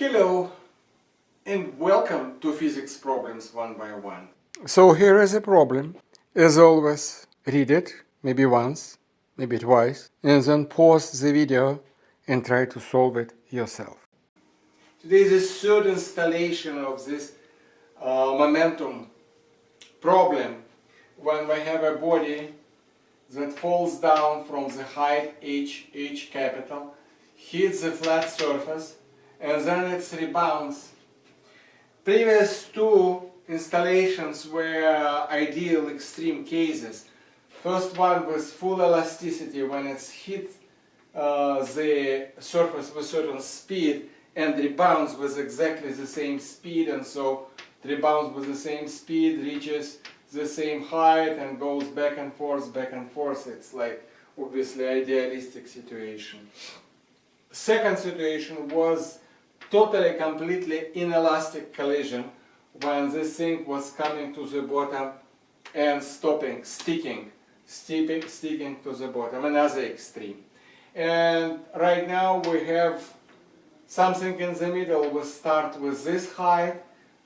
Hello and welcome to Physics Problems One by One. So here is a problem. As always, read it, maybe once, maybe twice, and then pause the video and try to solve it yourself. Today is the third installation of this momentum problem when we have a body that falls down from the height h capital, hits the flat surface, and then it rebounds. Previous two installations were ideal extreme cases. First one was full elasticity when it's hit the surface with certain speed and rebounds with exactly the same speed, and so it rebounds with the same speed, reaches the same height and goes back and forth, back and forth. It's like obviously idealistic situation. Second situation was totally, completely inelastic collision when this thing was coming to the bottom and stopping, sticking to the bottom, another extreme. And right now we have something in the middle. We start with this height,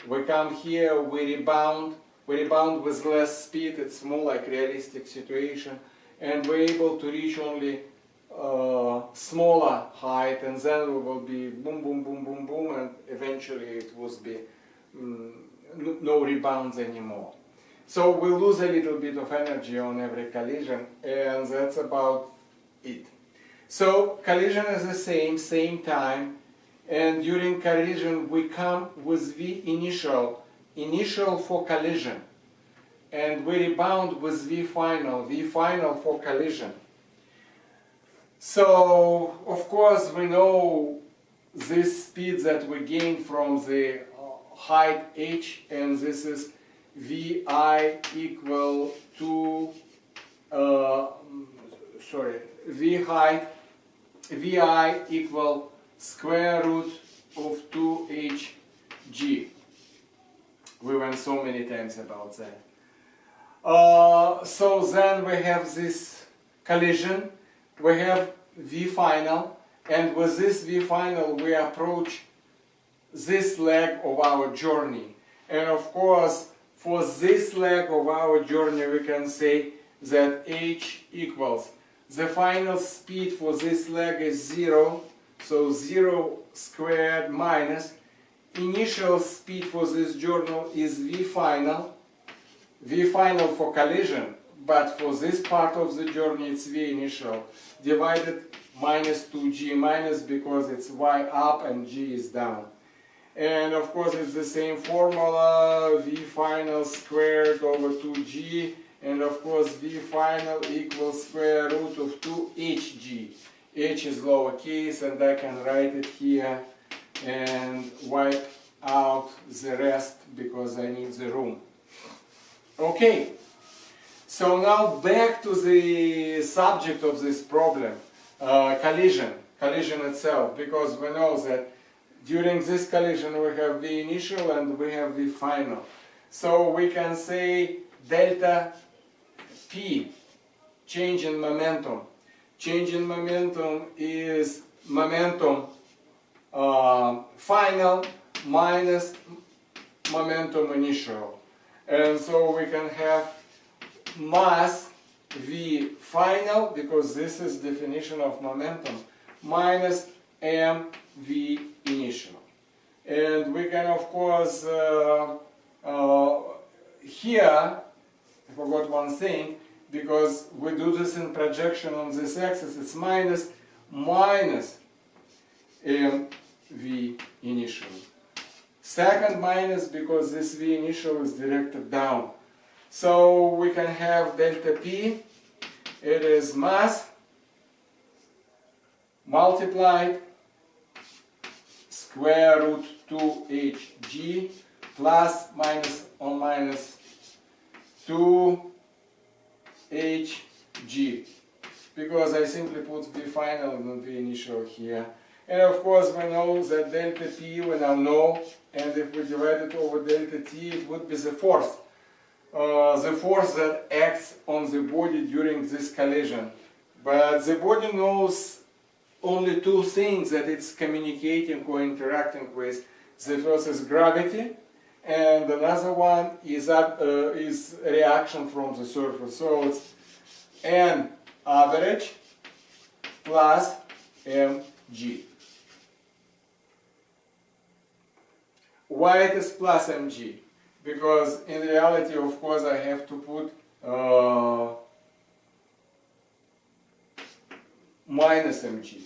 we come here, we rebound with less speed, it's more like realistic situation, and we're able to reach only smaller height, and then we will be boom, boom, boom, boom, boom, and eventually it will be no rebounds anymore. So we lose a little bit of energy on every collision, and that's about it. So collision is the same time, and during collision we come with V initial for collision, and we rebound with V final for collision. So, of course, we know this speed that we gain from the height h, and this is Vi equal to, Vi equal square root of 2hg. We went so many times about that. So then we have this collision. We have V final, and with this V final we approach this leg of our journey. And of course, for this leg of our journey we can say that h equals the final speed for this leg is 0, so 0 squared minus initial speed for this journey is V final for collision, but for this part of the journey it's V initial, divided minus 2g, minus because it's y up and g is down. And of course it's the same formula, V final squared over 2g, and of course V final equals square root of 2hg. H is lowercase, and I can write it here and wipe out the rest because I need the room. Okay. So now back to the subject of this problem, collision itself, because we know that during this collision we have V initial and we have V final. So we can say delta P, change in momentum. Change in momentum is momentum final minus momentum initial. And so we can have mass V final, because this is definition of momentum, minus mv initial. And we can of course here, I forgot one thing, because we do this in projection on this axis, it's minus mv initial. Second minus because this V initial is directed down. So we can have delta P, it is mass multiplied square root 2hg plus minus on minus 2hg, because I simply put V final and V initial here. And of course we know that delta P we now know, and if we divide it over delta T it would be the force that acts on the body during this collision. But the body knows only two things that it's communicating or interacting with. The first is gravity, and another one is reaction from the surface. So it's n average plus mg. Why it is plus mg? Because in reality, of course, I have to put minus mg.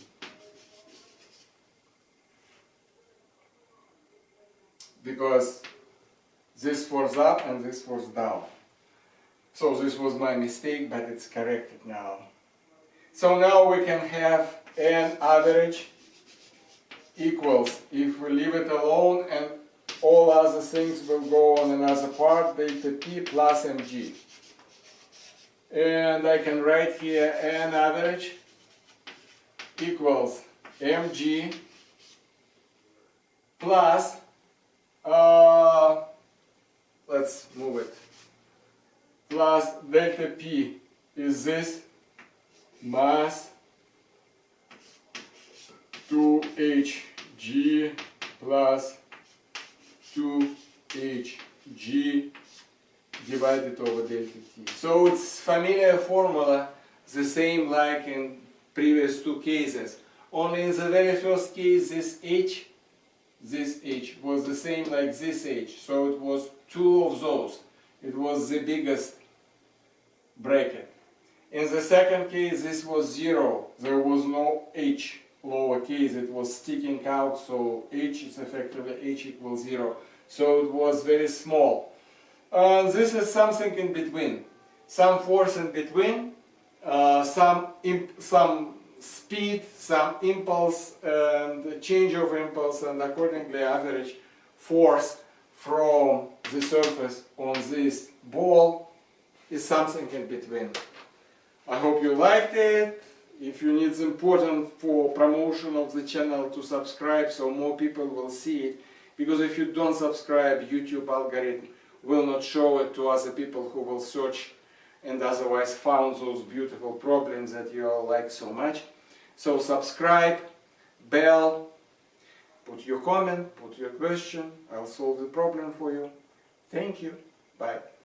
Because this force up and this force down. So this was my mistake, but it's corrected now. So now we can have n average equals, if we leave it alone and all other things will go on another part, delta p plus mg. And I can write here n average equals mg plus, let's move it, plus delta p is this mass 2hg plus 2hg divided over delta t. So it's familiar formula, the same like in previous two cases. Only in the very first case this h was the same like this h. So it was two of those. It was the biggest bracket. In the second case this was 0. There was no h lowercase. It was sticking out, so h is effectively h equals 0. So it was very small. This is something in between. Some force in between, some speed, some impulse, and change of impulse, and accordingly average force from the surface on this ball is something in between. I hope you liked it. If you need, it's important for promotion of the channel to subscribe so more people will see it, because if you don't subscribe, YouTube algorithm will not show it to other people who will search and otherwise found those beautiful problems that you all like so much. So subscribe, bell, put your comment, put your question, I'll solve the problem for you. Thank you. Bye.